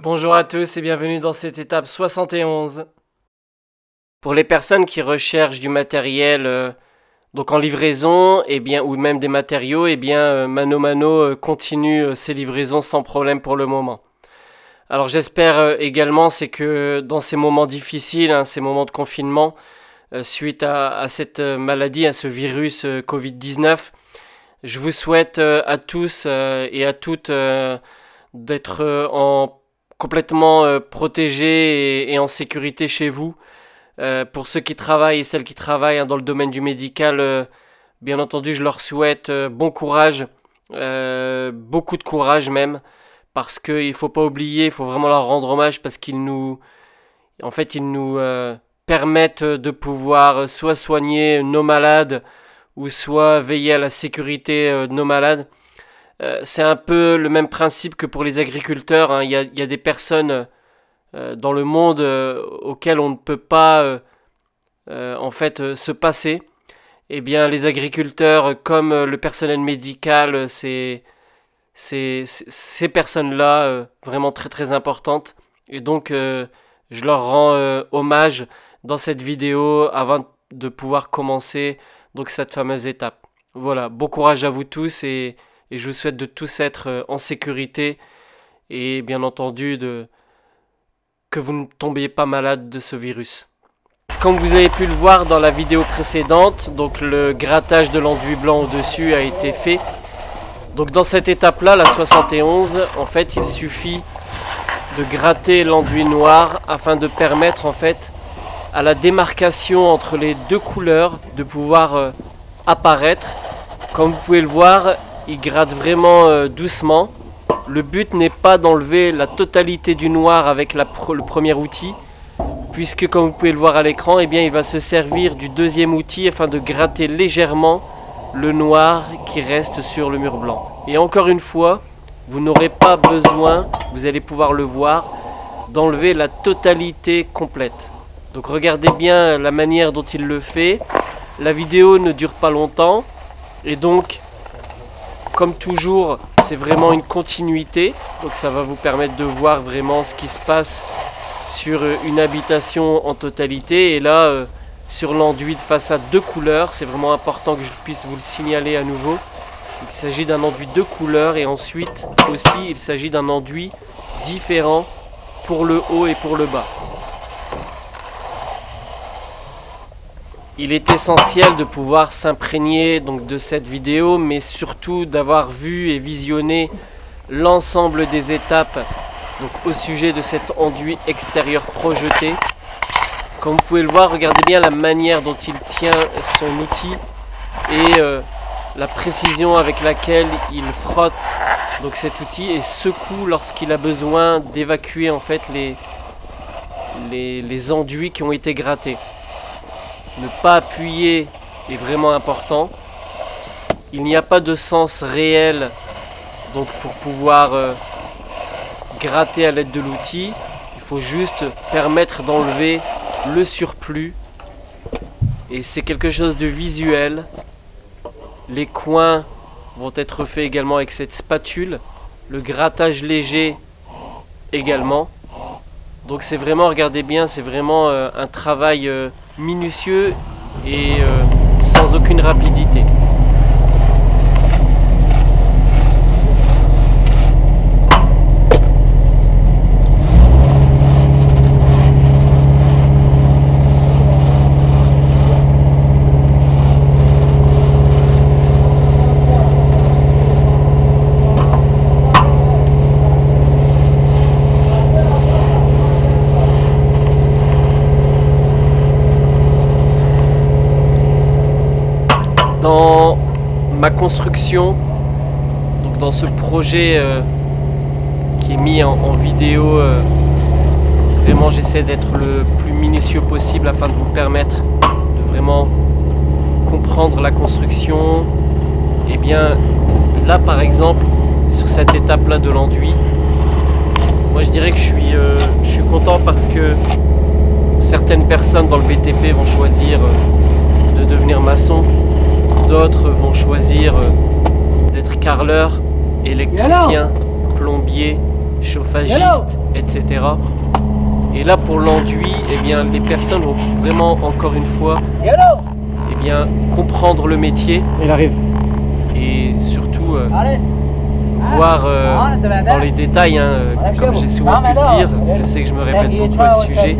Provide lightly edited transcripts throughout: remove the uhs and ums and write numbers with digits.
Bonjour à tous et bienvenue dans cette étape 71. Pour les personnes qui recherchent du matériel donc en livraison ou même des matériaux, Mano Mano continue ses livraisons sans problème pour le moment. Alors j'espère également c'est que dans ces moments difficiles, ces moments de confinement, suite à cette maladie, à ce virus Covid-19, je vous souhaite à tous et à toutes d'être complètement protégés et en sécurité chez vous. Pour ceux qui travaillent et celles qui travaillent dans le domaine du médical, bien entendu, je leur souhaite bon courage, beaucoup de courage même, parce qu'il ne faut pas oublier, il faut vraiment leur rendre hommage parce qu'ils nous permettent de pouvoir soit soigner nos malades ou soit veiller à la sécurité de nos malades. C'est un peu le même principe que pour les agriculteurs. Il y a des personnes dans le monde auxquelles on ne peut pas se passer. Eh bien, les agriculteurs, comme le personnel médical, ces personnes-là vraiment très très importantes. Et donc, je leur rends hommage dans cette vidéo avant de pouvoir commencer donc cette fameuse étape. Voilà, bon courage à vous tous et je vous souhaite de tous être en sécurité et bien entendu que vous ne tombiez pas malade de ce virus. Comme vous avez pu le voir dans la vidéo précédente, donc le grattage de l'enduit blanc au-dessus a été fait. Donc dans cette étape-là, la 71, en fait, il suffit de gratter l'enduit noir afin de permettre en fait à la démarcation entre les deux couleurs de pouvoir apparaître. Comme vous pouvez le voir, il gratte vraiment doucement. Le but n'est pas d'enlever la totalité du noir avec le premier outil, puisque comme vous pouvez le voir à l'écran, il va se servir du deuxième outil afin de gratter légèrement le noir qui reste sur le mur blanc. Et encore une fois, vous n'aurez pas besoin, vous allez pouvoir le voir, d'enlever la totalité complète. Donc regardez bien la manière dont il le fait. La vidéo ne dure pas longtemps et donc comme toujours, c'est vraiment une continuité, donc ça va vous permettre de voir vraiment ce qui se passe sur une habitation en totalité. Et là, sur l'enduit de façade de couleurs, c'est vraiment important que je puisse vous le signaler à nouveau. Il s'agit d'un enduit de couleurs et ensuite aussi il s'agit d'un enduit différent pour le haut et pour le bas. Il est essentiel de pouvoir s'imprégner donc de cette vidéo, mais surtout d'avoir vu et visionné l'ensemble des étapes donc, au sujet de cet enduit extérieur projeté. Comme vous pouvez le voir, regardez bien la manière dont il tient son outil et la précision avec laquelle il frotte donc cet outil et secoue lorsqu'il a besoin d'évacuer en fait les enduits qui ont été grattés. Ne pas appuyer est vraiment important. Il n'y a pas de sens réel donc pour pouvoir gratter à l'aide de l'outil. Il faut juste permettre d'enlever le surplus. Et c'est quelque chose de visuel. Les coins vont être faits également avec cette spatule. Le grattage léger également. Donc c'est vraiment, regardez bien, c'est vraiment un travail minutieux et sans aucune rapidité. Dans ma construction, donc dans ce projet qui est mis en vidéo, vraiment j'essaie d'être le plus minutieux possible afin de vous permettre de vraiment comprendre la construction. Et bien là par exemple, sur cette étape là de l'enduit, moi je dirais que je suis content parce que certaines personnes dans le BTP vont choisir de devenir maçon. D'autres vont choisir d'être carreleur, électricien, plombier, chauffagiste, etc. Et là pour l'enduit, eh bien les personnes vont vraiment encore une fois eh bien, comprendre le métier. Il arrive. Et surtout voir dans les détails, hein, comme j'ai souvent pu le dire, je sais que je me répète beaucoup à ce sujet.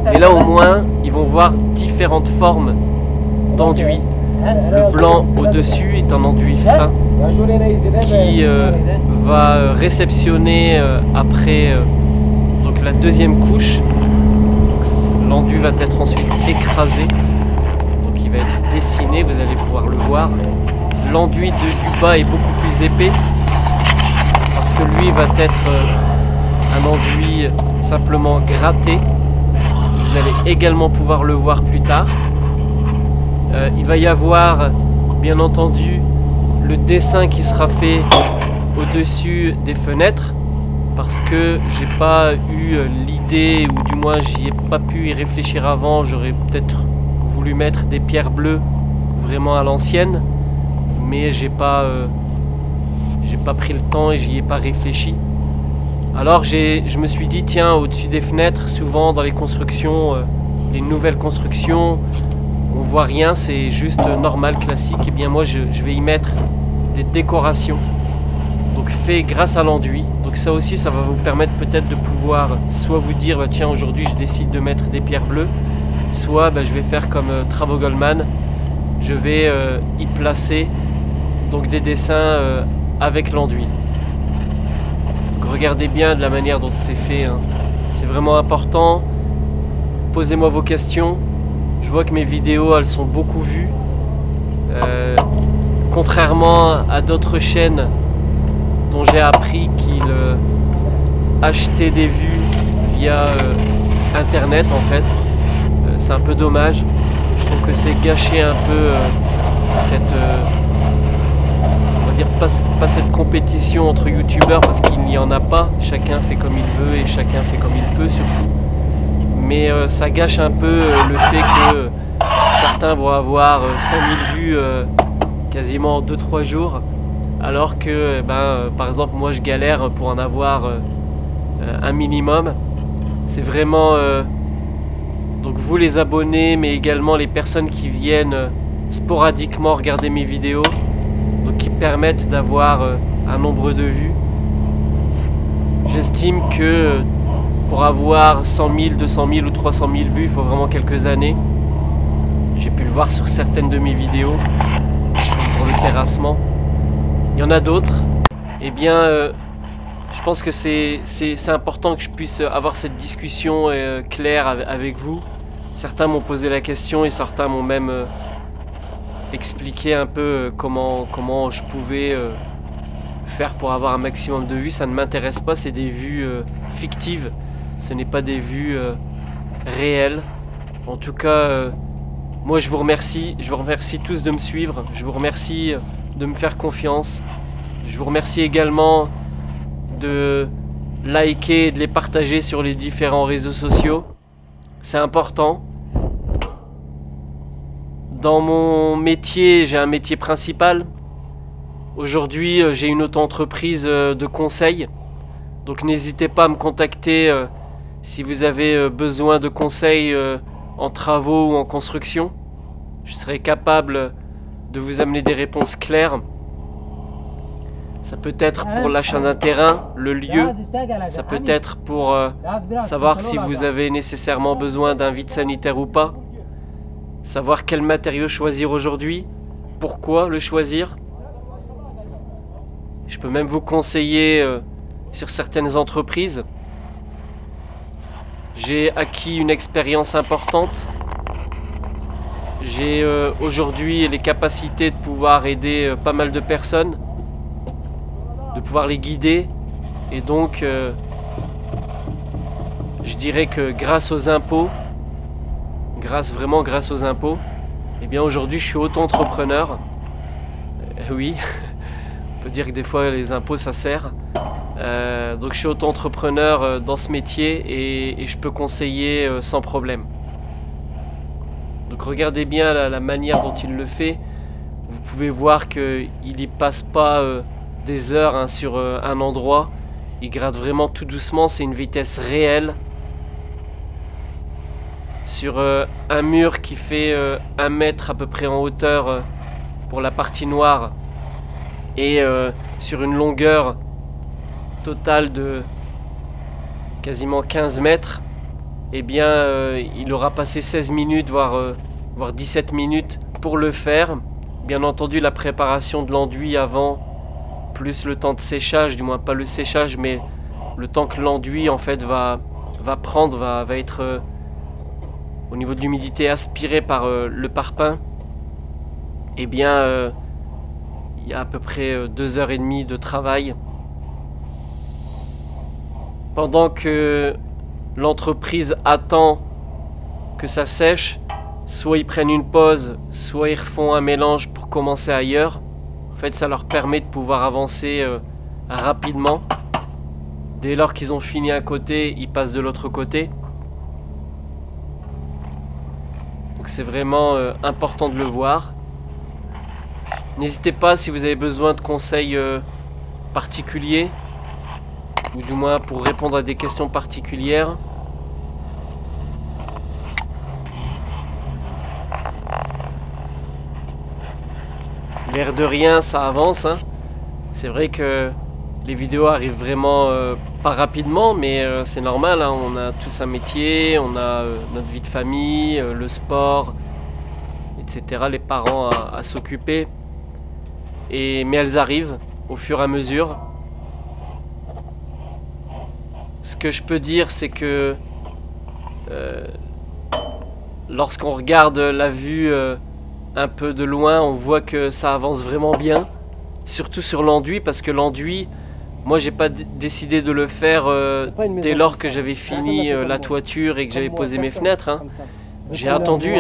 Mais là au moins, ils vont voir différentes formes d'enduit. Le blanc au-dessus est un enduit fin qui va réceptionner après donc la deuxième couche. L'enduit va être ensuite écrasé. Donc il va être dessiné, vous allez pouvoir le voir. L'enduit du bas est beaucoup plus épais parce que lui va être un enduit simplement gratté. Vous allez également pouvoir le voir plus tard. Il va y avoir bien entendu le dessin qui sera fait au-dessus des fenêtres parce que j'ai pas eu l'idée, ou du moins j'y ai pas pu y réfléchir avant. J'aurais peut-être voulu mettre des pierres bleues vraiment à l'ancienne, mais j'ai pas pris le temps et j'y ai pas réfléchi. Alors je me suis dit, tiens, au-dessus des fenêtres, souvent dans les constructions, les nouvelles constructions, on voit rien, c'est juste normal, classique. Et bien moi je vais y mettre des décorations, donc fait grâce à l'enduit. Donc ça aussi, ça va vous permettre peut-être de pouvoir soit vous dire, bah, tiens, aujourd'hui je décide de mettre des pierres bleues, soit bah, je vais faire comme Travo Goldman, je vais y placer donc des dessins avec l'enduit. Regardez bien de la manière dont c'est fait, hein. C'est vraiment important. Posez-moi vos questions. Je vois que mes vidéos, elles sont beaucoup vues. Contrairement à d'autres chaînes dont j'ai appris qu'ils achetaient des vues via internet en fait. C'est un peu dommage. Je trouve que c'est gâcher un peu cette... on va dire pas cette compétition entre youtubeurs, parce qu'il n'y en a pas. Chacun fait comme il veut et chacun fait comme il peut surtout. Mais ça gâche un peu le fait que certains vont avoir 5000 vues quasiment en 2-3 jours, alors que par exemple moi je galère pour en avoir un minimum. C'est vraiment donc vous les abonnés, mais également les personnes qui viennent sporadiquement regarder mes vidéos, donc qui permettent d'avoir un nombre de vues. J'estime que pour avoir 100 000, 200 000 ou 300 000 vues, il faut vraiment quelques années. J'ai pu le voir sur certaines de mes vidéos pour le terrassement. Il y en a d'autres. Eh bien, je pense que c'est important que je puisse avoir cette discussion claire avec vous. Certains m'ont posé la question et certains m'ont même expliqué un peu comment je pouvais faire pour avoir un maximum de vues. Ça ne m'intéresse pas, c'est des vues fictives. Ce n'est pas des vues réelles. En tout cas, moi je vous remercie tous de me suivre. Je vous remercie de me faire confiance. Je vous remercie également de liker et de les partager sur les différents réseaux sociaux. C'est important. Dans mon métier, j'ai un métier principal. Aujourd'hui, j'ai une auto-entreprise de conseil. Donc n'hésitez pas à me contacter si vous avez besoin de conseils en travaux ou en construction. Je serai capable de vous amener des réponses claires. Ça peut être pour l'achat d'un terrain, le lieu. Ça peut être pour savoir si vous avez nécessairement besoin d'un vide sanitaire ou pas. Savoir quel matériau choisir aujourd'hui. Pourquoi le choisir. Je peux même vous conseiller sur certaines entreprises. J'ai acquis une expérience importante. J'ai aujourd'hui les capacités de pouvoir aider pas mal de personnes, de pouvoir les guider. Et donc, je dirais que grâce aux impôts, vraiment grâce aux impôts, eh bien aujourd'hui je suis auto-entrepreneur. Oui, on peut dire que des fois les impôts ça sert. Donc je suis auto-entrepreneur dans ce métier et je peux conseiller sans problème. Donc regardez bien la manière dont il le fait. Vous pouvez voir qu'il n'y passe pas des heures sur un endroit. Il gratte vraiment tout doucement, c'est une vitesse réelle. Sur un mur qui fait 1 mètre à peu près en hauteur pour la partie noire. Et sur une longueur totale de quasiment 15 mètres. Eh bien, il aura passé 16 minutes, voire 17 minutes pour le faire. Bien entendu, la préparation de l'enduit avant, plus le temps de séchage, du moins pas le séchage, mais le temps que l'enduit en fait va être au niveau de l'humidité aspiré par le parpaing. Eh bien, il y a à peu près 2h30 de travail. Pendant que l'entreprise attend que ça sèche, soit ils prennent une pause, soit ils refont un mélange pour commencer ailleurs. En fait, ça leur permet de pouvoir avancer rapidement. Dès lors qu'ils ont fini un côté, ils passent de l'autre côté. Donc c'est vraiment important de le voir. N'hésitez pas si vous avez besoin de conseils particuliers, ou du moins pour répondre à des questions particulières. L'air de rien, ça avance, hein. C'est vrai que les vidéos arrivent vraiment pas rapidement, mais c'est normal, hein. On a tous un métier, on a notre vie de famille, le sport, etc. Les parents à s'occuper. Mais elles arrivent au fur et à mesure. Ce que je peux dire, c'est que lorsqu'on regarde la vue un peu de loin, on voit que ça avance vraiment bien. Surtout sur l'enduit, parce que l'enduit, moi j'ai pas décidé de le faire dès lors que j'avais fini la toiture et que j'avais posé mes fenêtres, hein. J'ai attendu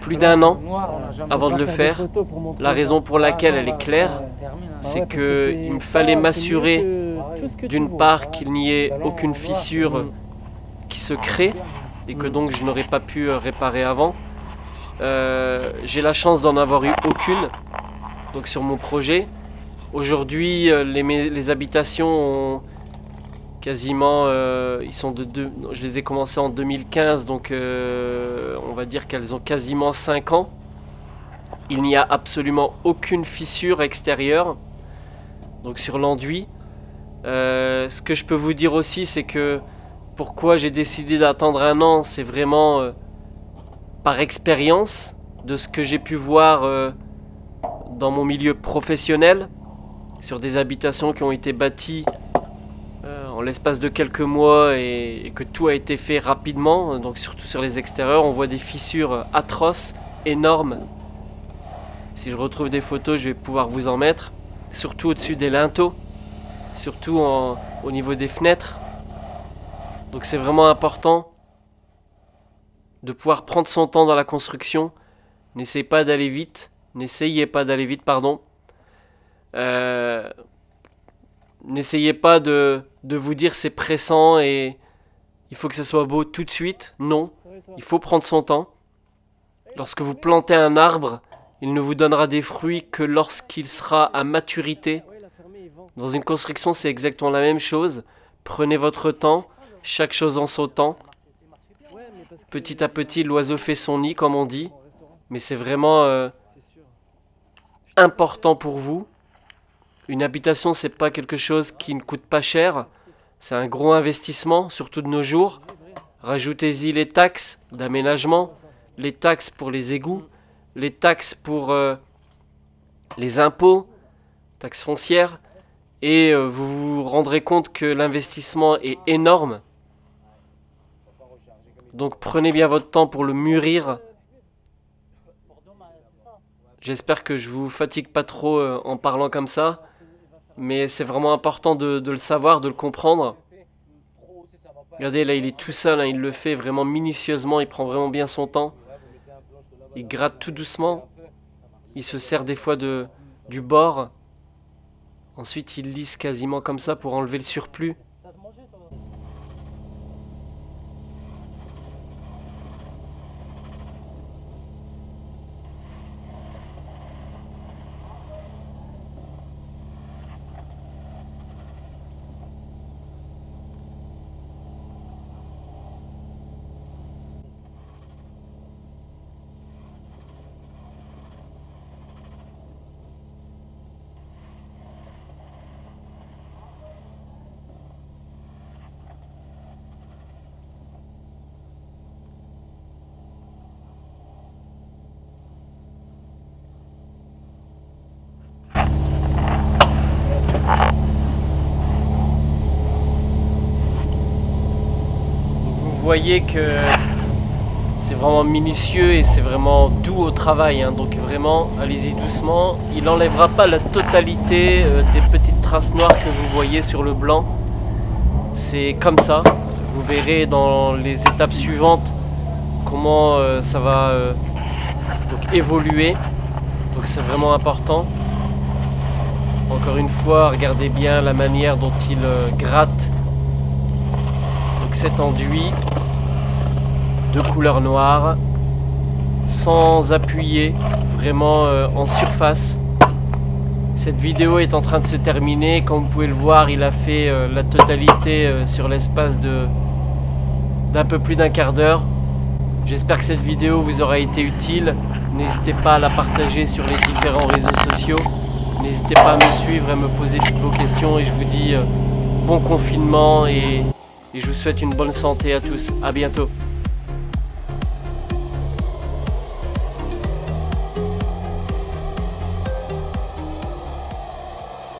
plus d'1 an avant de le faire. La raison pour laquelle elle est claire, c'est qu'il me fallait m'assurer d'une part qu'il n'y ait aucune fissure qui se crée et que donc je n'aurais pas pu réparer avant. J'ai la chance d'en avoir eu aucune donc sur mon projet. Aujourd'hui, les habitations ont quasiment, je les ai commencées en 2015, donc on va dire qu'elles ont quasiment 5 ans. Il n'y a absolument aucune fissure extérieure, donc sur l'enduit. Ce que je peux vous dire aussi, c'est que pourquoi j'ai décidé d'attendre 1 an, c'est vraiment par expérience de ce que j'ai pu voir dans mon milieu professionnel, sur des habitations qui ont été bâties en l'espace de quelques mois et que tout a été fait rapidement. Donc surtout sur les extérieurs, on voit des fissures atroces, énormes. Si je retrouve des photos, je vais pouvoir vous en mettre. Surtout au-dessus des linteaux, surtout au niveau des fenêtres. Donc c'est vraiment important de pouvoir prendre son temps dans la construction. N'essayez pas d'aller vite. N'essayez pas d'aller vite, pardon. N'essayez pas de vous dire c'est pressant et il faut que ça soit beau tout de suite. Non, il faut prendre son temps. Lorsque vous plantez un arbre, il ne vous donnera des fruits que lorsqu'il sera à maturité. Dans une construction, c'est exactement la même chose. Prenez votre temps, chaque chose en son temps. Petit à petit, l'oiseau fait son nid, comme on dit. Mais c'est vraiment important pour vous. Une habitation, c'est pas quelque chose qui ne coûte pas cher. C'est un gros investissement, surtout de nos jours. Rajoutez-y les taxes d'aménagement, les taxes pour les égouts, les taxes pour les impôts, taxes foncières. Et vous vous rendrez compte que l'investissement est énorme. Donc prenez bien votre temps pour le mûrir. J'espère que je vous fatigue pas trop en parlant comme ça. Mais c'est vraiment important de le savoir, de le comprendre. Regardez, là il est tout seul, hein, il le fait vraiment minutieusement, il prend vraiment bien son temps. Il gratte tout doucement. Il se sert des fois du bord. Ensuite il lisse quasiment comme ça pour enlever le surplus. voyez que c'est vraiment minutieux et c'est vraiment doux au travail, hein. Donc vraiment, allez-y doucement. Il n'enlèvera pas la totalité des petites traces noires que vous voyez sur le blanc. C'est comme ça. Vous verrez dans les étapes suivantes comment ça va donc évoluer. Donc c'est vraiment important. Encore une fois, regardez bien la manière dont il gratte donc cet enduit de couleur noire sans appuyer, vraiment en surface. Cette vidéo est en train de se terminer. Comme vous pouvez le voir, il a fait la totalité sur l'espace d'un peu plus d'un quart d'heure. J'espère que cette vidéo vous aura été utile. N'hésitez pas à la partager sur les différents réseaux sociaux. N'hésitez pas à me suivre et me poser toutes vos questions. Et je vous dis bon confinement et je vous souhaite une bonne santé à tous. À bientôt.